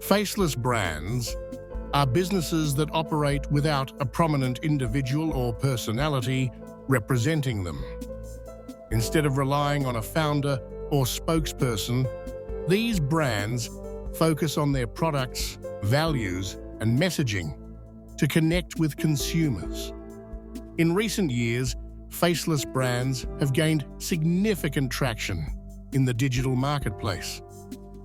Faceless brands are businesses that operate without a prominent individual or personality representing them. Instead of relying on a founder or spokesperson, these brands focus on their products, values, and messaging to connect with consumers. In recent years, faceless brands have gained significant traction in the digital marketplace.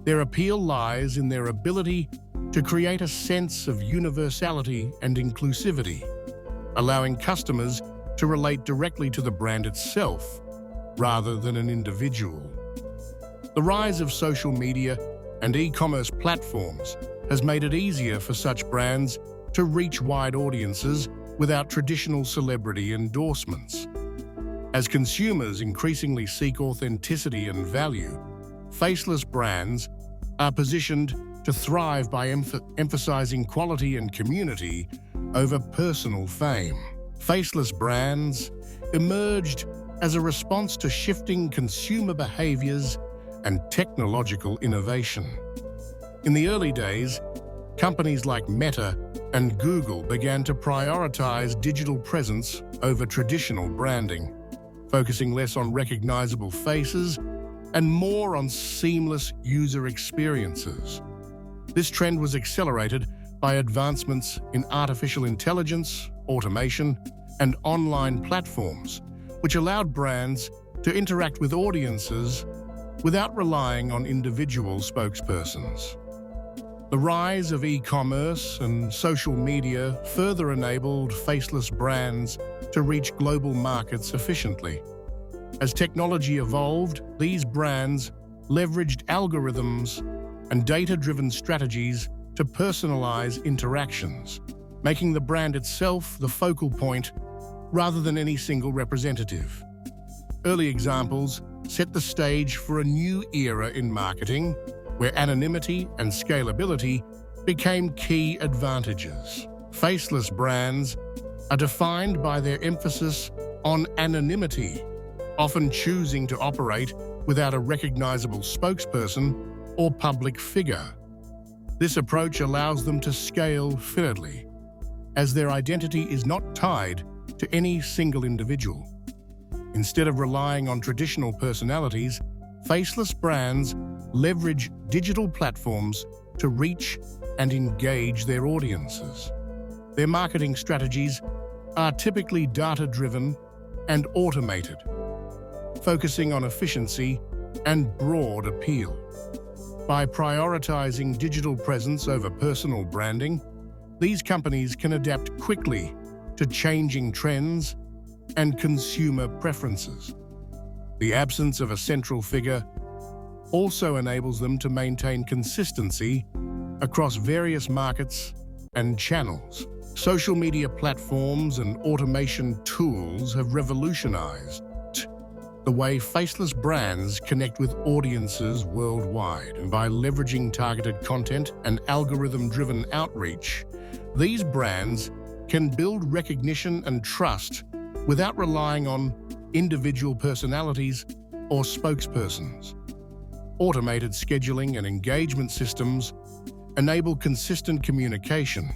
Their appeal lies in their ability to create a sense of universality and inclusivity, allowing customers to relate directly to the brand itself rather than an individual. The rise of social media and e-commerce platforms has made it easier for such brands to reach wide audiences without traditional celebrity endorsements. As consumers increasingly seek authenticity and value, faceless brands are positioned to thrive by emphasizing quality and community over personal fame. Faceless brands emerged as a response to shifting consumer behaviors and technological innovation. In the early days, companies like Meta and Google began to prioritize digital presence over traditional branding, focusing less on recognizable faces and more on seamless user experiences. This trend was accelerated by advancements in artificial intelligence, automation, and online platforms, which allowed brands to interact with audiences without relying on individual spokespersons. The rise of e-commerce and social media further enabled faceless brands to reach global markets efficiently. As technology evolved, these brands leveraged algorithms and data-driven strategies to personalize interactions, making the brand itself the focal point rather than any single representative. Early examples set the stage for a new era in marketing, where anonymity and scalability became key advantages. Faceless brands are defined by their emphasis on anonymity, often choosing to operate without a recognizable spokesperson or public figure. This approach allows them to scale fluidly, as their identity is not tied to any single individual. Instead of relying on traditional personalities, faceless brands leverage digital platforms to reach and engage their audiences. Their marketing strategies are typically data-driven and automated, focusing on efficiency and broad appeal. By prioritizing digital presence over personal branding, these companies can adapt quickly to changing trends and consumer preferences. The absence of a central figure also enables them to maintain consistency across various markets and channels. Social media platforms and automation tools have revolutionized the way faceless brands connect with audiences worldwide. And by leveraging targeted content and algorithm-driven outreach, these brands can build recognition and trust without relying on individual personalities or spokespersons. Automated scheduling and engagement systems enable consistent communication,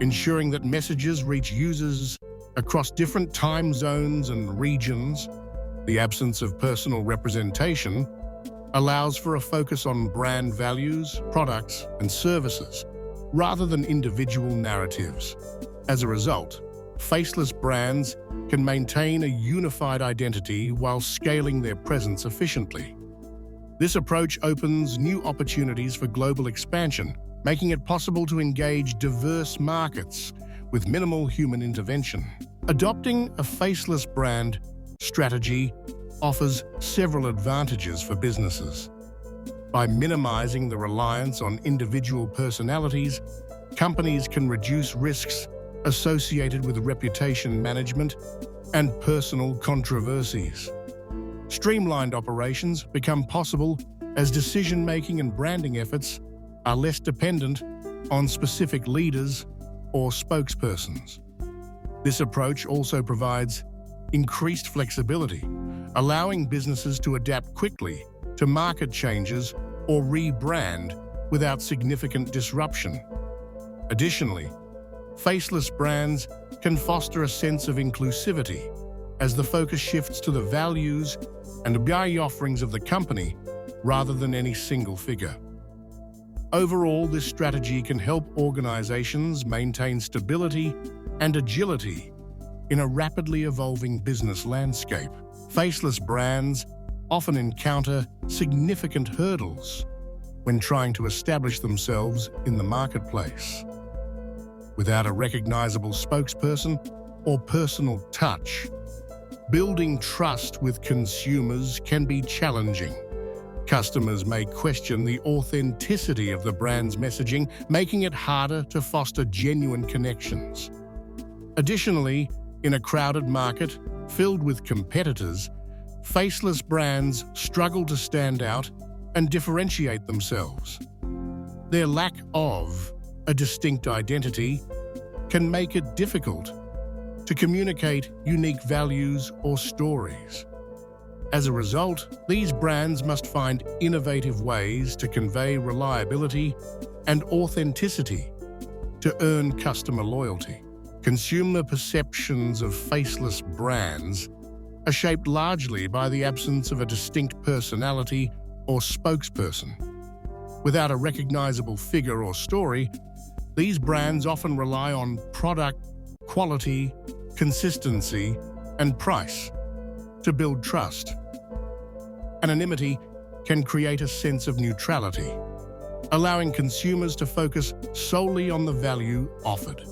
ensuring that messages reach users across different time zones and regions. The absence of personal representation allows for a focus on brand values, products, and services, rather than individual narratives. As a result, faceless brands can maintain a unified identity while scaling their presence efficiently. This approach opens new opportunities for global expansion, making it possible to engage diverse markets with minimal human intervention. Adopting a faceless brand strategy offers several advantages for businesses. By minimizing the reliance on individual personalities, companies can reduce risks associated with reputation management and personal controversies. Streamlined operations become possible as decision-making and branding efforts are less dependent on specific leaders or spokespersons. This approach also provides increased flexibility, allowing businesses to adapt quickly to market changes or rebrand without significant disruption. Additionally, faceless brands can foster a sense of inclusivity as the focus shifts to the values and value offerings of the company rather than any single figure. Overall, this strategy can help organizations maintain stability and agility in a rapidly evolving business landscape. Faceless brands often encounter significant hurdles when trying to establish themselves in the marketplace. Without a recognizable spokesperson or personal touch, building trust with consumers can be challenging. Customers may question the authenticity of the brand's messaging, making it harder to foster genuine connections. Additionally, in a crowded market filled with competitors, faceless brands struggle to stand out and differentiate themselves. Their lack of a distinct identity can make it difficult to communicate unique values or stories. As a result, these brands must find innovative ways to convey reliability and authenticity to earn customer loyalty. Consumer perceptions of faceless brands are shaped largely by the absence of a distinct personality or spokesperson. Without a recognizable figure or story, these brands often rely on product quality, consistency, and price to build trust. Anonymity can create a sense of neutrality, allowing consumers to focus solely on the value offered.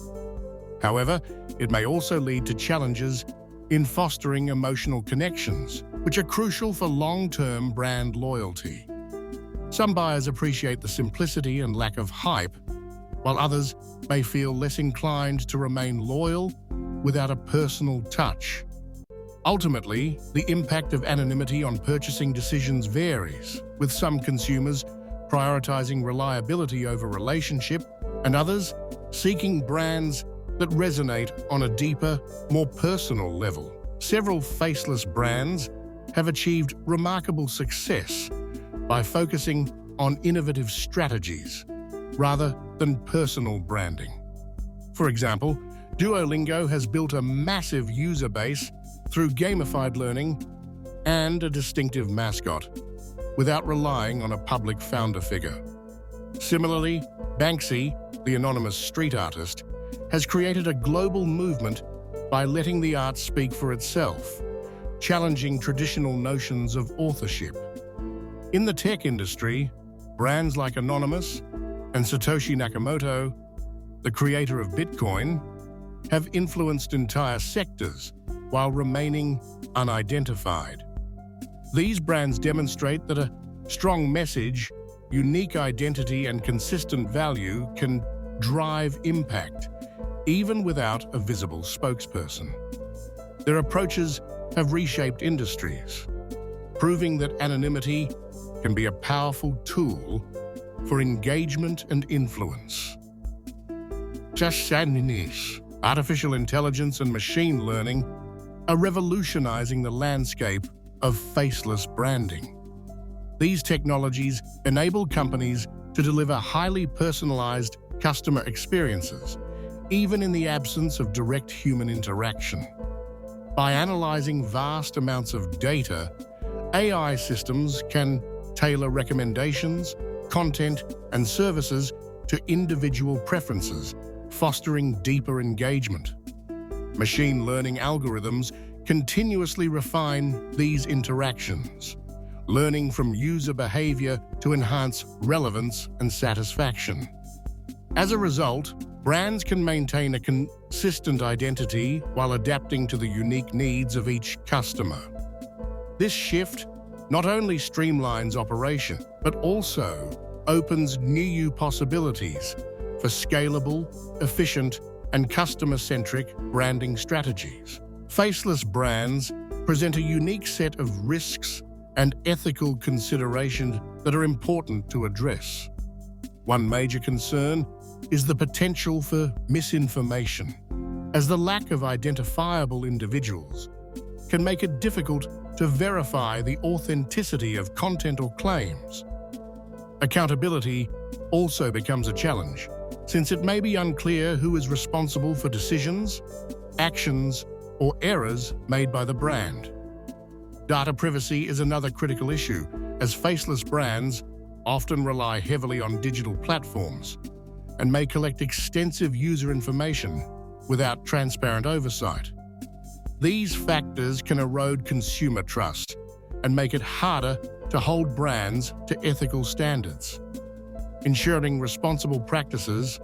However, it may also lead to challenges in fostering emotional connections, which are crucial for long-term brand loyalty. Some buyers appreciate the simplicity and lack of hype, while others may feel less inclined to remain loyal without a personal touch. Ultimately, the impact of anonymity on purchasing decisions varies, with some consumers prioritizing reliability over relationship and others seeking brands that resonate on a deeper, more personal level. Several faceless brands have achieved remarkable success by focusing on innovative strategies rather than personal branding. For example, Duolingo has built a massive user base through gamified learning and a distinctive mascot, without relying on a public founder figure. Similarly, Banksy, the anonymous street artist, has created a global movement by letting the art speak for itself, challenging traditional notions of authorship. In the tech industry, brands like Anonymous and Satoshi Nakamoto, the creator of Bitcoin, have influenced entire sectors while remaining unidentified. These brands demonstrate that a strong message, unique identity, and consistent value can drive impact, even without a visible spokesperson. Their approaches have reshaped industries, proving that anonymity can be a powerful tool for engagement and influence. Artificial intelligence and machine learning are revolutionizing the landscape of faceless branding. These technologies enable companies to deliver highly personalized customer experiences, even in the absence of direct human interaction. By analyzing vast amounts of data, AI systems can tailor recommendations, content, and services to individual preferences, fostering deeper engagement. Machine learning algorithms continuously refine these interactions, learning from user behavior to enhance relevance and satisfaction. As a result, brands can maintain a consistent identity while adapting to the unique needs of each customer. This shift not only streamlines operation, but also opens new possibilities for scalable, efficient, and customer-centric branding strategies. Faceless brands present a unique set of risks and ethical considerations that are important to address. One major concern is the potential for misinformation, as the lack of identifiable individuals can make it difficult to verify the authenticity of content or claims. Accountability also becomes a challenge, since it may be unclear who is responsible for decisions, actions, or errors made by the brand. Data privacy is another critical issue, as faceless brands often rely heavily on digital platforms and may collect extensive user information without transparent oversight. These factors can erode consumer trust and make it harder to hold brands to ethical standards. Ensuring responsible practices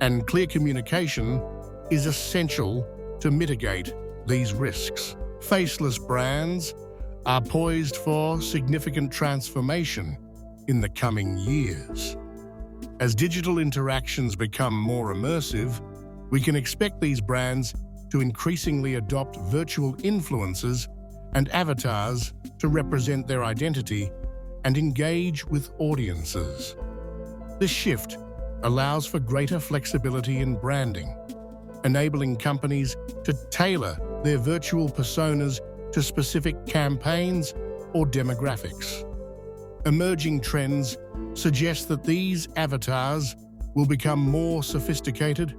and clear communication is essential to mitigate these risks. Faceless brands are poised for significant transformation in the coming years. As digital interactions become more immersive, we can expect these brands to increasingly adopt virtual influencers and avatars to represent their identity and engage with audiences. This shift allows for greater flexibility in branding, enabling companies to tailor their virtual personas to specific campaigns or demographics. Emerging trends suggest that these avatars will become more sophisticated,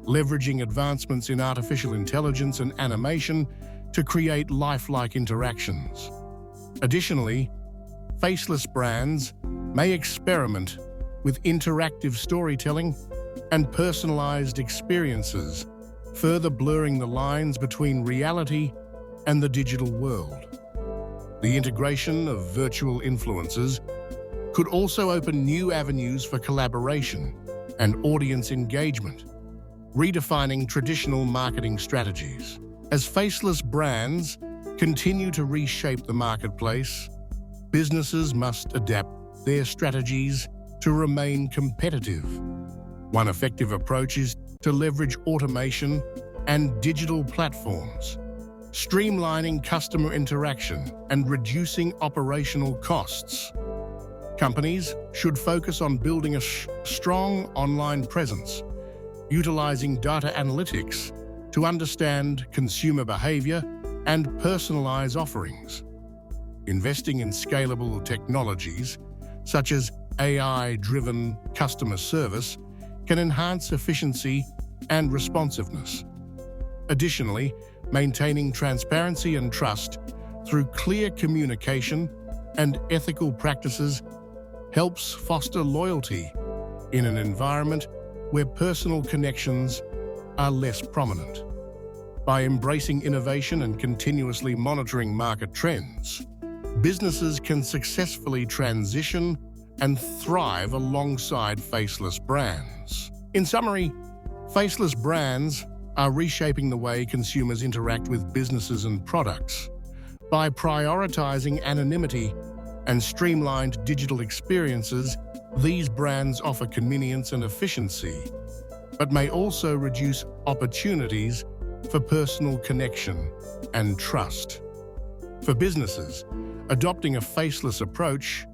leveraging advancements in artificial intelligence and animation to create lifelike interactions. Additionally, faceless brands may experiment with interactive storytelling and personalized experiences, further blurring the lines between reality and the digital world. The integration of virtual influencers could also open new avenues for collaboration and audience engagement, redefining traditional marketing strategies. As faceless brands continue to reshape the marketplace, businesses must adapt their strategies to remain competitive. One effective approach is to leverage automation and digital platforms, streamlining customer interaction and reducing operational costs. Companies should focus on building a strong online presence, utilizing data analytics to understand consumer behavior and personalize offerings. Investing in scalable technologies, such as AI-driven customer service, can enhance efficiency and responsiveness. Additionally, maintaining transparency and trust through clear communication and ethical practices helps foster loyalty in an environment where personal connections are less prominent. By embracing innovation and continuously monitoring market trends, businesses can successfully transition and thrive alongside faceless brands. In summary, faceless brands are reshaping the way consumers interact with businesses and products. By prioritizing anonymity and streamlined digital experiences, these brands offer convenience and efficiency, but may also reduce opportunities for personal connection and trust. For businesses, adopting a faceless approach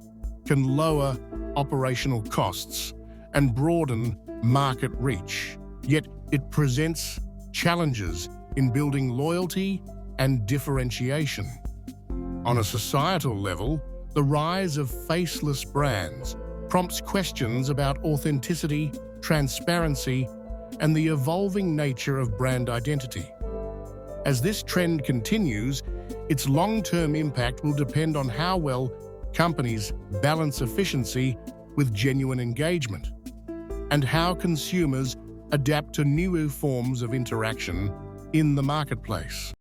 can lower operational costs and broaden market reach, yet it presents challenges in building loyalty and differentiation. On a societal level, the rise of faceless brands prompts questions about authenticity, transparency, and the evolving nature of brand identity. As this trend continues, its long-term impact will depend on how well companies balance efficiency with genuine engagement, and how consumers adapt to new forms of interaction in the marketplace.